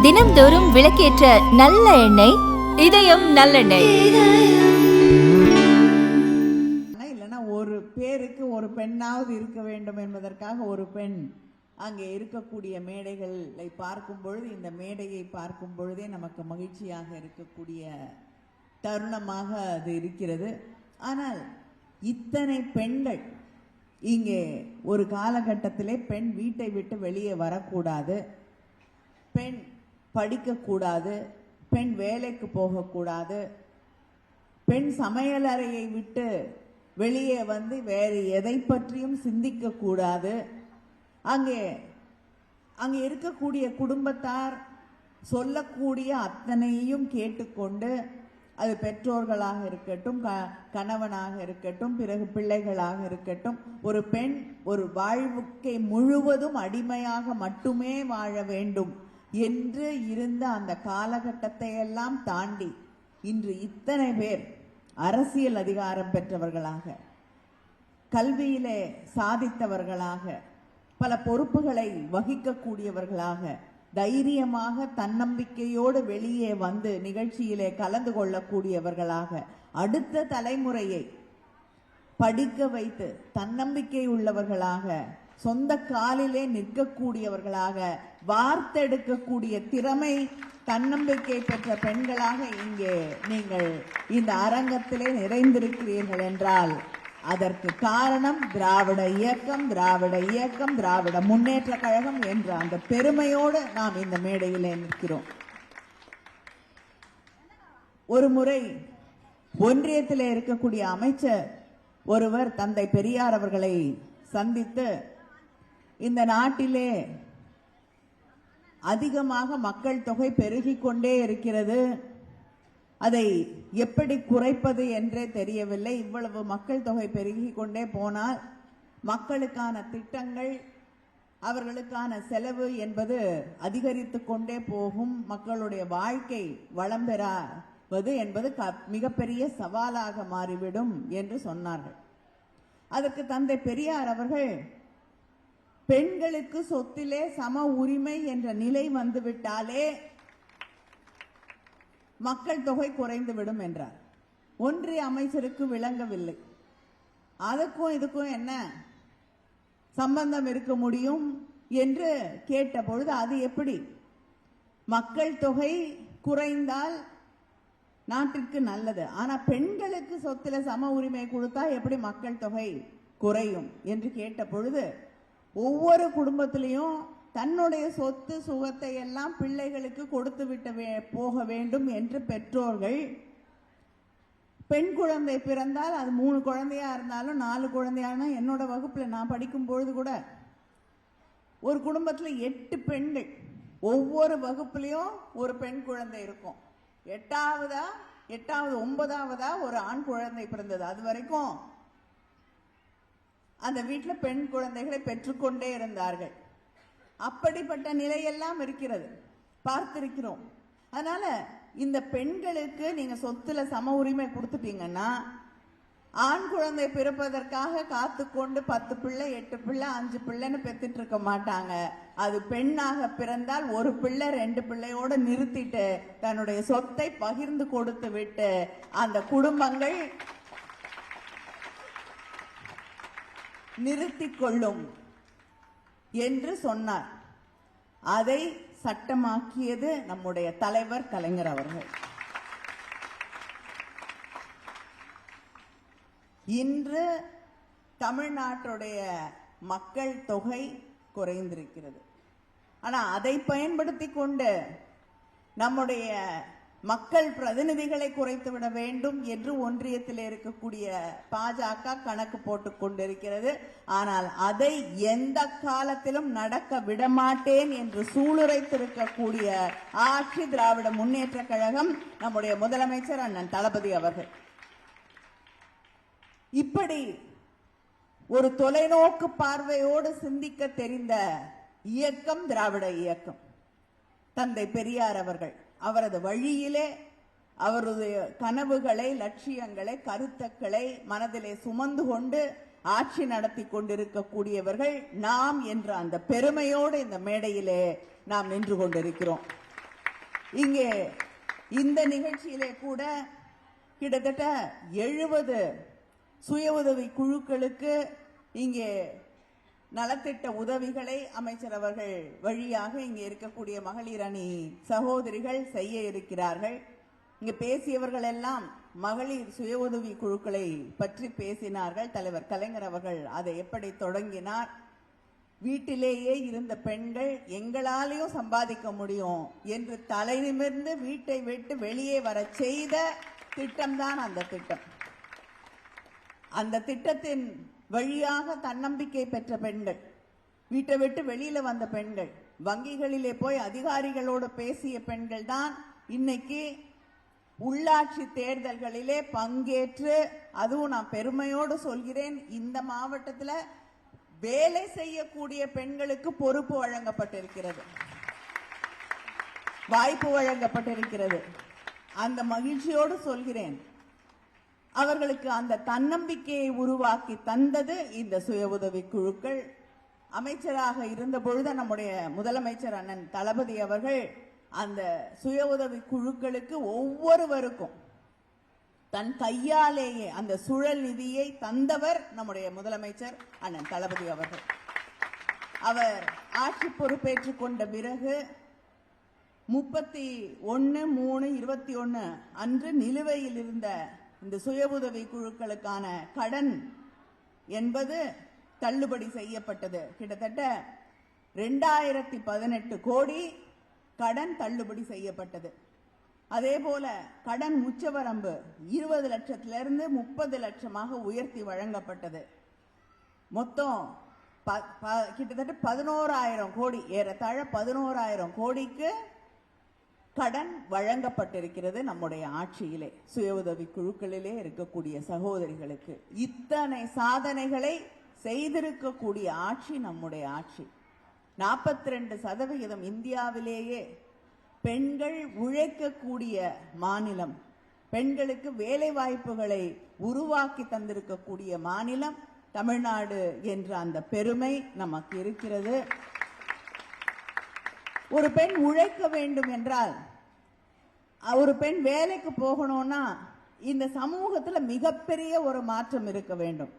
தினம்தோறும் விளக்கேற்ற நல்ல எண்ணெய் இதயம் நல்லெண்ணெய். இல்லைன்னா ஒரு பேருக்கு ஒரு பெண்ணாவது இருக்க வேண்டும் என்பதற்காக ஒரு பெண் அங்கே இருக்கக்கூடிய மேடைகளை பார்க்கும் பொழுது, இந்த மேடையை பார்க்கும் பொழுதே நமக்கு மகிழ்ச்சியாக இருக்கக்கூடிய தருணமாக அது இருக்கிறது. ஆனால் இத்தனை பெண்கள் இங்கே ஒரு காலகட்டத்திலே பெண் வீட்டை விட்டு வெளியே வரக்கூடாது, பெண் படிக்கக்கூடாது, பெண் வேலைக்கு போகக்கூடாது, பெண் சமையலறையை விட்டு வெளியே வந்து வேறு எதை பற்றியும் சிந்திக்க கூடாது. அங்கே இருக்கக்கூடிய குடும்பத்தார் சொல்லக்கூடிய அத்தனையும் கேட்டுக்கொண்டு, அது பெற்றோர்களாக இருக்கட்டும், கணவனாக இருக்கட்டும், பிறகு பிள்ளைகளாக இருக்கட்டும், ஒரு பெண் ஒரு வாழ்க்கை முழுவதும் அடிமையாக மட்டுமே வாழ வேண்டும் என்று இருந்த அந்த காலகட்டத்தை எல்லாம் தாண்டி இன்று இத்தனை பேர் அரசியல் அதிகாரம் பெற்றவர்களாக, கல்வியிலே சாதித்தவர்களாக, பல பொறுப்புகளை வகிக்கக்கூடியவர்களாக, தைரியமாக தன்னம்பிக்கையோடு வெளியே வந்து நிகழ்ச்சியிலே கலந்து கொள்ளக்கூடியவர்களாக, அடுத்த தலைமுறையை படிக்க வைத்து தன்னம்பிக்கை உள்ளவர்களாக, சொந்த காலிலே நிற்கக்கூடியவர்களாக, வார்த்தெடுக்கக்கூடிய திறமை, தன்னம்பிக்கை பெற்ற பெண்களாக இங்கே நீங்கள் இந்த அரங்கத்திலே நிறைந்திருக்கிறீர்கள் என்றால் அதற்கு காரணம் திராவிட இயக்கம், திராவிட இயக்கம், திராவிட முன்னேற்ற கழகம் என்ற அந்த பெருமையோடு நாம் இந்த மேடையிலே நிற்கிறோம். ஒரு முறை ஒன்றியத்திலே இருக்கக்கூடிய அமைச்சர் ஒருவர் தந்தை பெரியார் அவர்களை சந்தித்து, இந்த நாட்டிலே அதிகமாக மக்கள் தொகை பெருகிக் கொண்டே இருக்கிறது, அதை எப்படி குறைப்பது என்றே தெரியவில்லை, இவ்வளவு மக்கள் தொகை பெருகிக் கொண்டே போனால் மக்களுக்கான திட்டங்கள், அவர்களுக்கான செலவு என்பது அதிகரித்து கொண்டே போகும், மக்களுடைய வாழ்க்கை வளம் பெறாவது என்பது மிகப்பெரிய சவாலாக மாறிவிடும் என்று சொன்னார்கள். அதற்கு தந்தை பெரியார் அவர்கள், பெண்களுக்கு சொத்திலே சம உரிமை என்ற நிலை வந்துவிட்டாலே மக்கள் தொகை குறைந்துவிடும் என்றார். ஒன்றிய அமைச்சருக்கு விளங்கவில்லை, அதுக்கும் இதுக்கும் என்ன சம்பந்தம் இருக்க முடியும் என்று கேட்ட பொழுது, அது எப்படி மக்கள் தொகை குறைந்தால் நாட்டிற்கு நல்லது, ஆனா பெண்களுக்கு சொத்துல சம உரிமை கொடுத்தா எப்படி மக்கள் தொகை குறையும் என்று கேட்ட பொழுது, ஒவ்வொரு குடும்பத்திலையும் தன்னுடைய சொத்து சுகத்தை எல்லாம் பிள்ளைகளுக்கு கொடுத்து விட்டு போக வேண்டும் என்று பெற்றோர்கள், பெண் குழந்தை பிறந்தால் அது 3 குழந்தையா இருந்தாலும் 4 குழந்தையான, என்னோட வகுப்புல நான் படிக்கும் பொழுது கூட ஒரு குடும்பத்துல 8 பெண்கள், ஒவ்வொரு வகுப்புலயும் ஒரு பெண் குழந்தை இருக்கும். 8வது 9வதா ஒரு ஆண் குழந்தை பிறந்தது. அது வரைக்கும் அந்த வீட்டில் பெண் குழந்தைகளை பெற்றுக்கொண்டே இருந்தார்கள். அப்படிப்பட்ட நிலையெல்லாம் இருக்கிறது, பார்த்திருக்கிறோம். அதனால இந்த பெண்களுக்கு நீங்க சொத்துல சம உரிமை கொடுத்துட்டீங்கன்னா, ஆண் குழந்தை பிறப்பதற்காக காத்துக்கொண்டு 10 பிள்ளை 8 பிள்ளை 5 பிள்ளைன்னு பெத்துட்டு இருக்க மாட்டாங்க. அது பெண்ணாக பிறந்தால் 1 பிள்ளை 2 பிள்ளையோட நிறுத்திட்டு தன்னுடைய சொத்தை பகிர்ந்து கொடுத்து விட்டு அந்த குடும்பங்கள் நிறுத்திக் கொள்ளும் என்று சொன்னார். அதை சட்டமாக்கியது நம்முடைய தலைவர் கலைஞர் அவர்கள். இன்று தமிழ்நாட்டுடைய மக்கள் தொகை குறைந்திருக்கிறது. ஆனா அதை பயன்படுத்தி கொண்டு நம்முடைய மக்கள் பிரதிநிதிகளை குறைத்து விட வேண்டும் என்று ஒன்றியத்தில் இருக்கக்கூடிய பாஜக கணக்கு போட்டுக் கொண்டிருக்கிறது. ஆனால் அதை எந்த காலத்திலும் நடக்க விடமாட்டேன் என்று சூளுரைத்திருக்கக்கூடிய ஆட்சி திராவிட முன்னேற்ற கழகம், நம்முடைய முதலமைச்சர் அண்ணன் தளபதி அவர்கள். இப்படி ஒரு தொலைநோக்கு பார்வையோடு சிந்திக்க தெரிந்த இயக்கம் திராவிட இயக்கம். தந்தை பெரியார் அவர்கள் அவரது வழியிலே அவரது கனவுகளை, லட்சியங்களை, கருத்துக்களை மனதிலே சுமந்து கொண்டு ஆட்சி நடத்தி கொண்டிருக்கக்கூடியவர்கள் நாம் என்ற அந்த பெருமையோடு இந்த மேடையிலே நாம் நின்று கொண்டிருக்கிறோம். இங்கே இந்த நிகழ்ச்சியிலே கூட கிட்டத்தட்ட 70 சுய உதவி குழுக்களுக்கு இங்கே நலத்திட்ட உதவிகளை அமைச்சர் அவர்கள் வழியாக இங்கே இருக்கக்கூடிய மகளிர் அணி சகோதரிகள் செய்ய இருக்கிறார்கள். இங்கு பேசியவர்கள் எல்லாம் மகளிர் சுய உதவி குழுக்களை பற்றி பேசினார்கள். தலைவர் கலைஞர் அவர்கள் அதை எப்படி தொடங்கினார், வீட்டிலேயே இருந்த பெண்கள் எங்களாலேயும் சம்பாதிக்க முடியும் என்று தலை நிமிர்ந்து வீட்டை விட்டு வெளியே வர செய்த திட்டம்தான் அந்த திட்டம். அந்த திட்டத்தின் வழியாக தன்னம்பிக்கை பெற்ற பெண்கள், வீட்டை விட்டு வெளியில வந்த பெண்கள், வங்கிகளிலே போய் அதிகாரிகளோடு பேசிய பெண்கள் தான் இன்னைக்கு உள்ளாட்சி தேர்தல்களிலே பங்கேற்று, அதுவும் நான் பெருமையோடு சொல்கிறேன், இந்த மாவட்டத்தில் வேலை செய்யக்கூடிய பெண்களுக்கு பொறுப்பு வழங்கப்பட்டிருக்கிறது, வாய்ப்பு வழங்கப்பட்டிருக்கிறது. அந்த மகிழ்ச்சியோடு சொல்கிறேன். அவர்களுக்கு அந்த தன்னம்பிக்கையை உருவாக்கி தந்தது இந்த சுய உதவி குழுக்கள். அமைச்சராக இருந்த பொழுது நம்முடைய முதலமைச்சர் அண்ணன் தளபதி அவர்கள் அந்த சுய உதவி குழுக்களுக்கு ஒவ்வொருவருக்கும் தன் கையாலேயே அந்த சுழல் நிதியை தந்தவர் நம்முடைய முதலமைச்சர் அண்ணன் தளபதி அவர்கள். அவர் ஆட்சி பொறுப்பேற்றுக் கொண்ட பிறகு 31/3/21 அன்று நிலுவையில் இருந்த இந்த சுய உதவி குழுக்களுக்கான கடன் என்பது தள்ளுபடி செய்யப்பட்டது. கிட்டத்தட்ட 2018 கோடி கடன் தள்ளுபடி செய்யப்பட்டது. அதே போல கடன் உச்சவரம்பு 20 லட்சத்திலிருந்து 30 லட்சமாக உயர்த்தி வழங்கப்பட்டது. மொத்தம் கிட்டத்தட்ட 11,000 கோடி, ஏறத்தாழ 11,000 கோடிக்கு கடன் வழங்கப்பட்டிருக்கிறது நம்முடைய ஆட்சியிலே, சுய உதவி குழுக்களிலே இருக்கக்கூடிய சகோதரிகளுக்கு. இத்தனை சாதனைகளை செய்திருக்கக்கூடிய ஆட்சி நம்முடைய ஆட்சி. 42% இந்தியாவிலேயே பெண்கள் உழைக்கக்கூடிய மாநிலம், பெண்களுக்கு வேலை வாய்ப்புகளை உருவாக்கி தந்திருக்கக்கூடிய மாநிலம் தமிழ்நாடு என்ற அந்த பெருமை நமக்கு இருக்கிறது. ஒரு பெண் உழைக்க வேண்டும் என்றால், ஒரு பெண் வேலைக்கு போகணும்னா இந்த சமூகத்தில் மிகப்பெரிய ஒரு மாற்றம் இருக்க வேண்டும்.